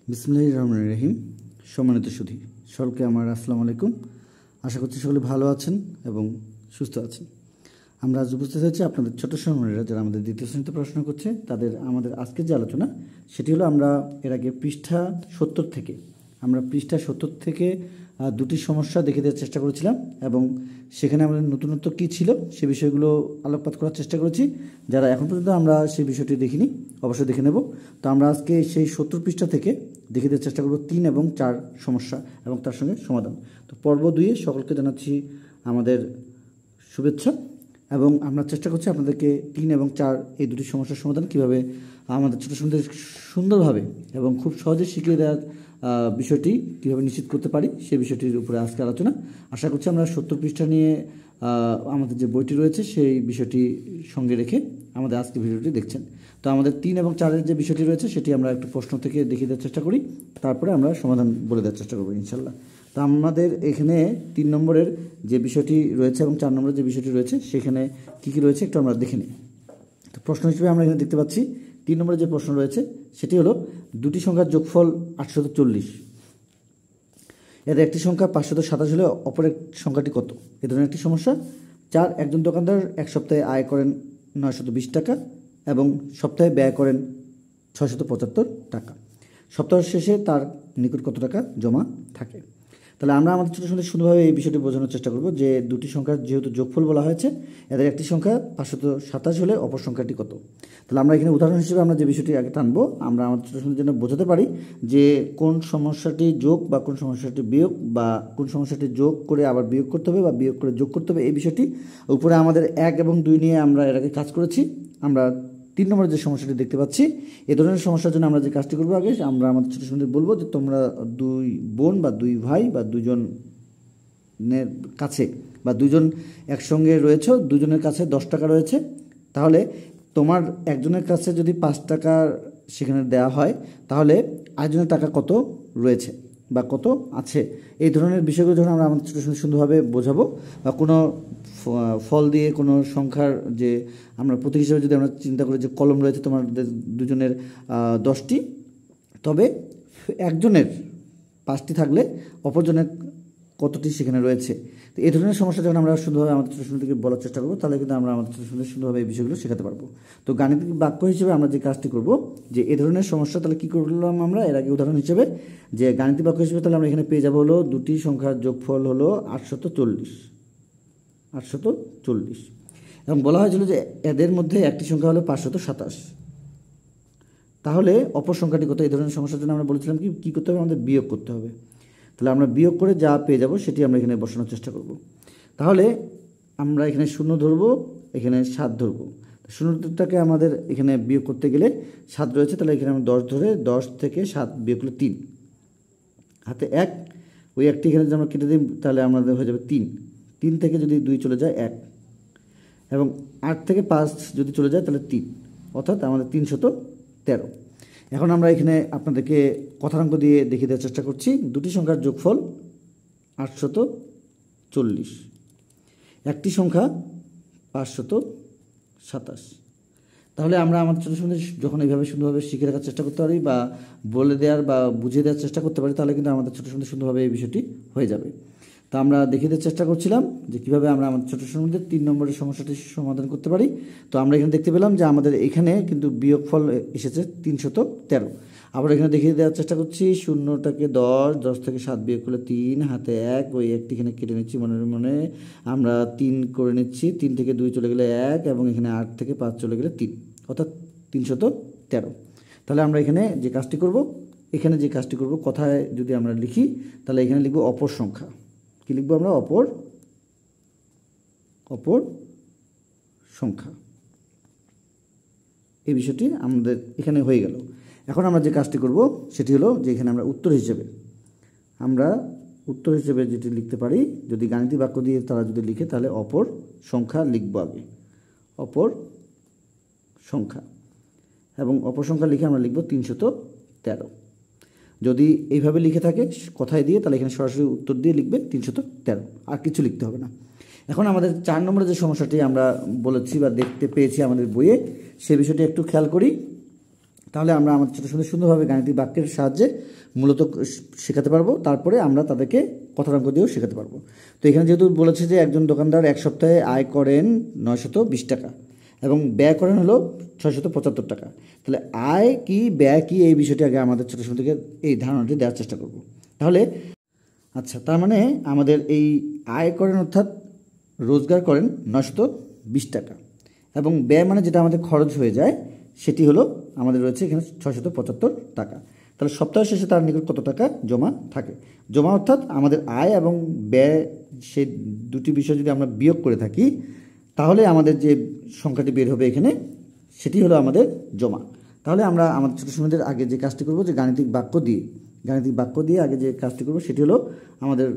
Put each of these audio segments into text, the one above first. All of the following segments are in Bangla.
বিসমিল্লাহির রহমানির রহিম। সম্মানিত সুধী সকলকে আমার আসসালামু আলাইকুম। আশা করছি সকলে ভালো আছেন এবং সুস্থ আছেন। আমরা আজ উপস্থিত হয়েছি আপনাদের ছোট সম্মানীরা যারা আমাদের দ্বিতীয় শ্রেণীতে পড়াশোনা করছে তাদের আমাদের আজকের যে আলোচনা সেটি হলো আমরা এর আগে পৃষ্ঠা 70 থেকে দুটি সমস্যা দেখে দেওয়ার চেষ্টা করেছিলাম এবং সেখানে আমাদের নতুনত্ব কী ছিল সে বিষয়গুলো আলোকপাত করার চেষ্টা করেছি। যারা এখন পর্যন্ত আমরা সেই বিষয়টি দেখিনি অবশ্যই দেখে নেব। তো আমরা আজকে সেই 70 পৃষ্ঠা থেকে দেখে দেওয়ার চেষ্টা করব 3 এবং 4 সমস্যা এবং তার সঙ্গে সমাধান। তো পর্ব 2 সকলকে জানাচ্ছি আমাদের শুভেচ্ছা এবং আমরা চেষ্টা করছি আপনাদেরকে 3 এবং 4 এই দুটি সমস্যার সমাধান কীভাবে আমাদের ছোটো সুন্দরভাবে এবং খুব সহজে শিখিয়ে দেওয়ার বিষয়টি কীভাবে নিশ্চিত করতে পারি সেই বিষয়টির উপরে আজকে আলোচনা। আশা করছি আমরা 70 পৃষ্ঠা নিয়ে আমাদের যে বইটি রয়েছে সেই বিষয়টি সঙ্গে রেখে আমাদের আজকে ভিডিওটি দেখছেন। তো আমাদের 3 এবং 4-এর যে বিষয়টি রয়েছে সেটি আমরা একটু প্রশ্ন থেকে দেখিয়ে দেওয়ার চেষ্টা করি, তারপরে আমরা সমাধান বলে দেওয়ার চেষ্টা করবো ইনশাল্লাহ। তো আমাদের এখানে 3 নম্বরের যে বিষয়টি রয়েছে এবং 4 নম্বরের যে বিষয়টি রয়েছে সেখানে কী কী রয়েছে একটু আমরা দেখে নিই। তো প্রশ্ন হিসেবে আমরা এখানে দেখতে পাচ্ছি 3 নম্বরের যে প্রশ্ন রয়েছে সেটি হলো দুটি সংখ্যার যোগফল 840, এর একটি সংখ্যা 527 হলে অপর এক সংখ্যাটি কত? এ ধরনের একটি সমস্যা। 4 একজন দোকানদার এক সপ্তাহে আয় করেন 920 টাকা এবং সপ্তাহে ব্যয় করেন 675 টাকা। সপ্তাহ শেষে তার নিকট কত টাকা জমা থাকে? তাহলে আমরা আমাদের ছোটো সুন্দরভাবে এই বিষয়টি বোঝানোর চেষ্টা করব যে দুটি সংখ্যার যেহেতু যোগফল বলা হয়েছে, এদের একটি সংখ্যা 527 হলে অপর সংখ্যাটি কত? তাহলে আমরা এখানে উদাহরণ হিসেবে আমরা যে বিষয়টি আগে টানবো, আমরা আমাদের ছোটো জন্য বোঝাতে পারি যে কোন সমস্যাটি যোগ বা কোন সমস্যাটি বিয়োগ বা কোন সমস্যাটি যোগ করে আবার বিয়োগ করতে হবে বা বিয়োগ করে যোগ করতে হবে। এই বিষয়টি উপরে আমাদের 1 এবং 2 নিয়ে আমরা এর আগে কাজ করেছি। আমরা 3 নম্বরের যে সমস্যাটি দেখতে পাচ্ছি, এ ধরনের সমস্যার জন্য আমরা যে কাজটি করবো, আগে আমরা আমাদের ছোটো সুন্দর বলবো যে তোমরা 2 বোন বা 2 ভাই বা 2 জনের কাছে বা 2 জন একসঙ্গে রয়েছে, 2 জনের কাছে 10 টাকা রয়েছে। তাহলে তোমার একজনের কাছে যদি 5 টাকা সেখানে দেওয়া হয় তাহলে আরেকজনের টাকা কত রয়েছে বা কত আছে, এই ধরনের বিষয়গুলো যখন আমরা আমাদের ছোটো সুন্দরভাবে বোঝাবো বা কোনো ফল দিয়ে কোনো সংখ্যার যে আমরা প্রতীক হিসেবে যদি আমরা চিন্তা করি যে কলম রয়েছে তোমাদের 2 জনের 10টি, তবে একজনের 5টি থাকলে অপরজনের কতটি সেখানে রয়েছে। তো এই ধরনের সমস্যা যখন আমরা সুন্দরভাবে আমাদের ছোটো সুন্দরকে বলার চেষ্টা করবো তাহলে কিন্তু আমরা আমাদের ছোটো সুন্দরভাবে এই বিষয়গুলো শেখাতে পারবো। তো গাণিতিক বাক্য হিসেবে আমরা যে কাজটি করব যে এই ধরনের সমস্যা তাহলে কী করলাম আমরা এর আগে উদাহরণ হিসেবে যে গাণিতিক বাক্য হিসেবে তাহলে আমরা এখানে পেয়ে যাবো হলো দুটি সংখ্যার যোগফল হলো 840 এবং বলা হয়েছিল যে এদের মধ্যে একটি সংখ্যা হলো 527, তাহলে অপর সংখ্যাটি কত? এই ধরনের সমস্যার জন্য আমরা বলেছিলাম কী করতে হবে? আমাদের বিয়োগ করতে হবে। তাহলে আমরা বিয়োগ করে যা পেয়ে যাব সেটি আমরা এখানে বসানোর চেষ্টা করব। তাহলে আমরা এখানে 0 ধরবো, এখানে 7 ধরবো। 0টাকে আমাদের এখানে বিয়োগ করতে গেলে 7 রয়েছে, তাহলে এখানে আমরা 10 ধরে 10 থেকে 7 বিয়োগ করলে 3, হাতে 1, ওই একটি এখানে যদি আমরা কেটে দিই তাহলে আমাদের হয়ে যাবে 3 থেকে যদি 2 চলে যায় 1 এবং 8 থেকে 5 যদি চলে যায় তাহলে 3, অর্থাৎ আমাদের 313। এখন আমরা এখানে আপনাদেরকে কথাঙ্ক দিয়ে দেখিয়ে দেওয়ার চেষ্টা করছি দুটি সংখ্যার যোগফল 840, একটি সংখ্যা 527। তাহলে আমরা আমাদের ছোটো সুন্দর যখন এইভাবে সুন্দরভাবে শিখে রাখার চেষ্টা করতে পারি বা বলে দেওয়ার বা বুঝিয়ে দেওয়ার চেষ্টা করতে পারি তাহলে কিন্তু আমাদের ছোটো সুন্দরভাবে এই বিষয়টি হয়ে যাবে। তো আমরা দেখিয়ে দেওয়ার চেষ্টা করছিলাম যে কীভাবে আমরা আমাদের ছোটো সুন্দর 3 নম্বরের সমস্যাটি সমাধান করতে পারি। তো আমরা এখানে দেখতে পেলাম যে আমাদের এখানে কিন্তু বিয়োগফল এসেছে 313। আবার এখানে দেখিয়ে দেওয়ার চেষ্টা করছি 0টাকে 10 থেকে 7 বিয়োগ করলে 3, হাতে 1, ওই একটি এখানে কেটে নিচ্ছি মনে আমরা 3 করে নিচ্ছি, 3 থেকে 2 চলে গেলে 1 এবং এখানে 8 থেকে 5 চলে গেলে 3, অর্থাৎ 313। তাহলে আমরা এখানে যে কাজটি করব কথায় যদি আমরা লিখি তাহলে এখানে লিখব অপর সংখ্যা। কি লিখবো আমরা? অপর সংখ্যা। এই বিষয়টি আমাদের এখানে হয়ে গেল। এখন আমরা যে কাজটি করব সেটি হলো যে এখানে আমরা উত্তর হিসেবে যেটি লিখতে পারি, যদি গাণিতিক বাক্য দিয়ে তারা যদি লিখে তাহলে অপর সংখ্যা লিখব আগে, অপর সংখ্যা, এবং অপর সংখ্যা লিখে আমরা লিখব 313। যদি এইভাবে লিখে থাকে কথায় দিয়ে তাহলে এখানে সরাসরি উত্তর দিয়ে লিখবে 313, আর কিছু লিখতে হবে না। এখন আমাদের 4 নম্বরের যে সমস্যাটি আমরা বলেছি বা দেখতে পেয়েছি আমাদের বইয়ে, সে বিষয়টি একটু খেয়াল করি। তাহলে আমরা আমাদের ছোটো ছোটো সুন্দরভাবে গাণিতিক বাক্যের সাহায্যে মূলত শেখাতে পারবো। তারপরে আমরা তাদেরকে কথার অঙ্ক দিয়েও শেখাতে পারবো। তো এখানে যেহেতু বলেছে যে একজন দোকানদার এক সপ্তাহে আয় করেন 920 টাকা এবং ব্যয় করেন হলো 675 টাকা, তাহলে আয় কি ব্যয় কি এই বিষয়টি আগে আমাদের ছোটো ছোটো থেকে এই ধারণাটি দেওয়ার চেষ্টা করব। তাহলে আচ্ছা, তার মানে আমাদের এই আয় করেন অর্থাৎ রোজগার করেন 920 টাকা এবং ব্যয় মানে যেটা আমাদের খরচ হয়ে যায় সেটি হলো আমাদের রয়েছে এখানে 675 টাকা। তাহলে সপ্তাহ শেষে তার নিকট কত টাকা জমা থাকে? জমা অর্থাৎ আমাদের আয় এবং ব্যয়, সেই দুটি বিষয় যদি আমরা বিয়োগ করে থাকি তাহলে আমাদের যে সংখ্যাটি বের হবে এখানে সেটি হলো আমাদের জমা। তাহলে আমরা আমাদের ছোটো সময়দের আগে যে কাজটি করব যে গাণিতিক বাক্য দিয়ে আগে যে কাজটি করব সেটি হলো আমাদের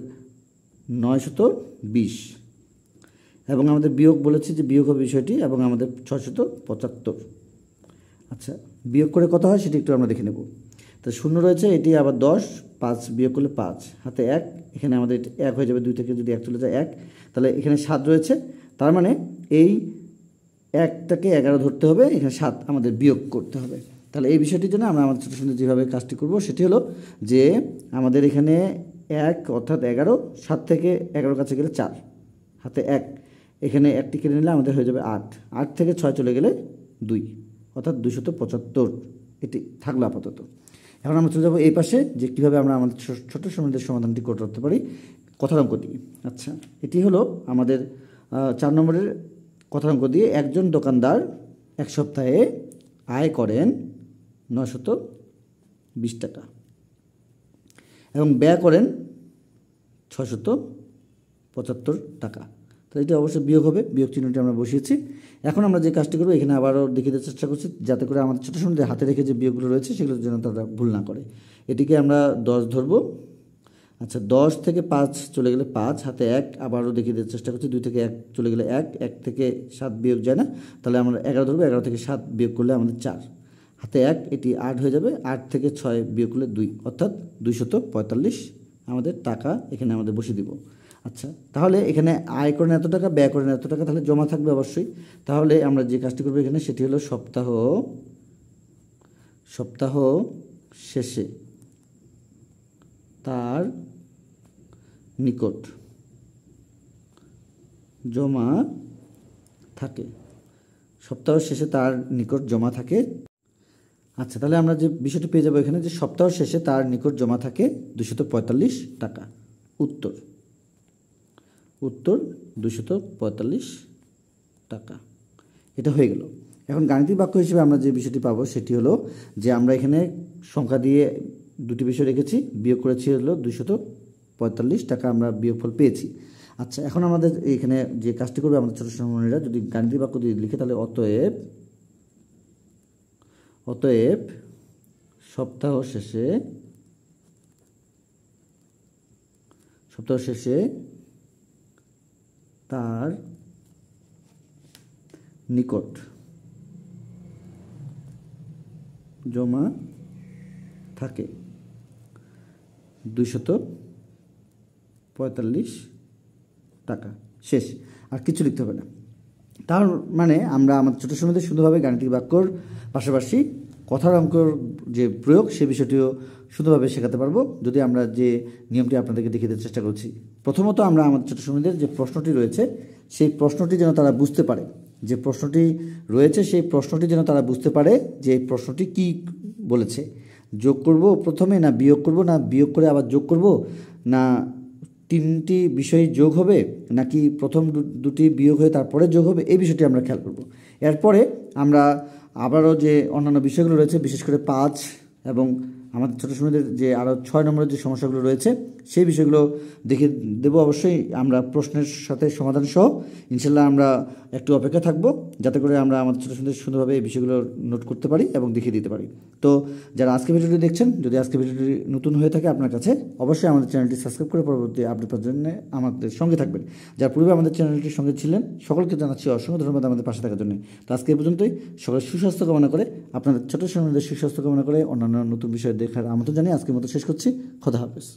920 এবং আমাদের বিয়োগ বলেছে যে বিয়োগ হবে বিষয়টি এবং আমাদের 675। আচ্ছা, বিয়োগ করে কত হয় সেটি একটু আমরা দেখে নেব। তো শূন্য রয়েছে, এটি আবার 10, 5 বিয়োগ করলে 5, হাতে 1, এখানে আমাদের 1 হয়ে যাবে, 2 থেকে যদি 1 চলে যায় 1, তাহলে এখানে 7 রয়েছে। তার মানে এই 1টাকে 11 ধরতে হবে, এখানে 7 আমাদের বিয়োগ করতে হবে। তাহলে এই বিষয়টির জন্য আমরা আমাদের ছোটো সুন্দর যেভাবে কাজটি করব সেটি হলো যে আমাদের এখানে 1 অর্থাৎ 11, 7 থেকে 11 কাছে গেলে 4, হাতে 1, এখানে 1টি কেটে নিলে আমাদের হয়ে যাবে 8, 8 থেকে 6 চলে গেলে 2, অর্থাৎ 275 এটি থাকলো আপাতত। এখন আমরা চলে যাবো এই পাশে যে কীভাবে আমরা আমাদের ছোটো সময়ের সমাধানটি করতে পারি কথার অঙ্ক দিয়ে। আচ্ছা, এটি হলো আমাদের 4 নম্বরের কথার অঙ্ক দিয়ে। একজন দোকানদার এক সপ্তাহে আয় করেন 920 টাকা এবং ব্যয় করেন 675 টাকা। তো এটা অবশ্যই বিয়োগ হবে, বিয়োগ চিহ্নটি আমরা বসিয়েছি। এখন আমরা যে কাজটি করবো এখানে আবারও দেখিয়ে দেওয়ার চেষ্টা করছি যাতে করে আমাদের ছোটো সময় হাতে রেখে যে বিয়োগগুলো রয়েছে সেগুলো যেন তারা ভুল না করে। এটিকে আমরা 10 ধরবো। আচ্ছা, 10 থেকে 5 চলে গেলে 5, হাতে 1, আবারও দেখিয়ে দেওয়ার চেষ্টা করছি। 2 থেকে 1 চলে গেলে 1, 1 থেকে 7 বিয়োগ যায় না, তাহলে আমরা 11 ধরবো। 11 থেকে 7 বিয়োগ করলে আমাদের 4, হাতে 1, এটি 8 হয়ে যাবে। 8 থেকে 6 বিয়োগ করলে 2, অর্থাৎ 245 আমাদের টাকা এখানে আমাদের বসিয়ে দিব। আচ্ছা, তাহলে এখানে আয় করেন এত টাকা, ব্যয় করেন এত টাকা, তাহলে জমা থাকবে অবশ্যই। তাহলে আমরা যে কাজটি করবো এখানে সেটি হলো সপ্তাহ শেষে তার নিকট জমা থাকে। সপ্তাহ শেষে তার নিকট জমা থাকে। আচ্ছা, তাহলে আমরা যে বিষয়টি পেয়ে যাবো এখানে যে সপ্তাহ শেষে তার নিকট জমা থাকে 245 টাকা। উত্তর 245 টাকা। এটা হয়ে গেল। এখন গাণিতিক বাক্য হিসেবে আমরা যে বিষয়টি পাবো সেটি হলো যে আমরা এখানে সংখ্যা দিয়ে দুটি বিষয় রেখেছি, বিয়োগ করেছি হলো 245 টাকা, আমরা বিয়োগফল পেয়েছি। আচ্ছা, এখন আমাদের এখানে যে কাজটি করবে আমাদের ছোটো সমনীরা যদি গাণিতিক বাক্য দিয়ে লিখে তাহলে অতএব সপ্তাহ শেষে তার নিকট জমা থাকে 245 টাকা। শেষ, আর কিছু লিখতে হবে না। তার মানে আমরা আমাদের ছোটো সময়তে শুধুভাবে গাণিতিক বাক্যর পাশাপাশি কথার অঙ্কর যে প্রয়োগ সে বিষয়টিও শুধুভাবে শেখাতে পারবো যদি আমরা যে নিয়মটি আপনাদেরকে দেখিয়ে দেওয়ার চেষ্টা করছি। প্রথমত আমরা আমাদের ছোটো সময়দের যে প্রশ্নটি রয়েছে সেই প্রশ্নটি যেন তারা বুঝতে পারে, যে প্রশ্নটি রয়েছে সেই প্রশ্নটি যেন তারা বুঝতে পারে যে এই প্রশ্নটি কী বলেছে। যোগ করব প্রথমে, না বিয়োগ করব, না বিয়োগ করে আবার যোগ করব, না 3টি বিষয় যোগ হবে, নাকি প্রথম দুটি বিয়োগ হয়ে তারপরে যোগ হবে, এই বিষয়টি আমরা খেয়াল করব। এরপরে আমরা আবারও যে অন্যান্য বিষয়গুলো রয়েছে বিশেষ করে 5 এবং আমাদের ছোটো সময়দের যে আরও 6 নম্বরের যে সমস্যাগুলো রয়েছে সেই বিষয়গুলো দেখে দেবো অবশ্যই আমরা প্রশ্নের সাথে সমাধান সহ। ইনশাল্লাহ আমরা একটু অপেক্ষা থাকবো যাতে করে আমরা আমাদের ছোটো সময়দের সুন্দরভাবে এই বিষয়গুলো নোট করতে পারি এবং দেখিয়ে দিতে পারি। তো যারা আজকে ভিডিওটি দেখছেন, যদি আজকে ভিডিওটি নতুন হয়ে থাকে আপনার কাছে, অবশ্যই আমাদের চ্যানেলটি সাবস্ক্রাইব করে পরবর্তী আপডেট পাওয়ার জন্য আমাদের সঙ্গে থাকবেন। যারা পূর্বে আমাদের চ্যানেলটির সঙ্গে ছিলেন সকলকে জানাচ্ছি অসংখ্য ধন্যবাদ আমাদের পাশে থাকার জন্য। তো আজকে এই পর্যন্তই। সকলের সুস্বাস্থ্য কামনা করে, আপনাদের ছোটো সময়দের সুস্বাস্থ্য কামনা করে অন্যান্য নতুন বিষয় দেখার আমন্ত্রণ জানিয়ে আজকের মতো শেষ করছি। খোদা হাফেজ।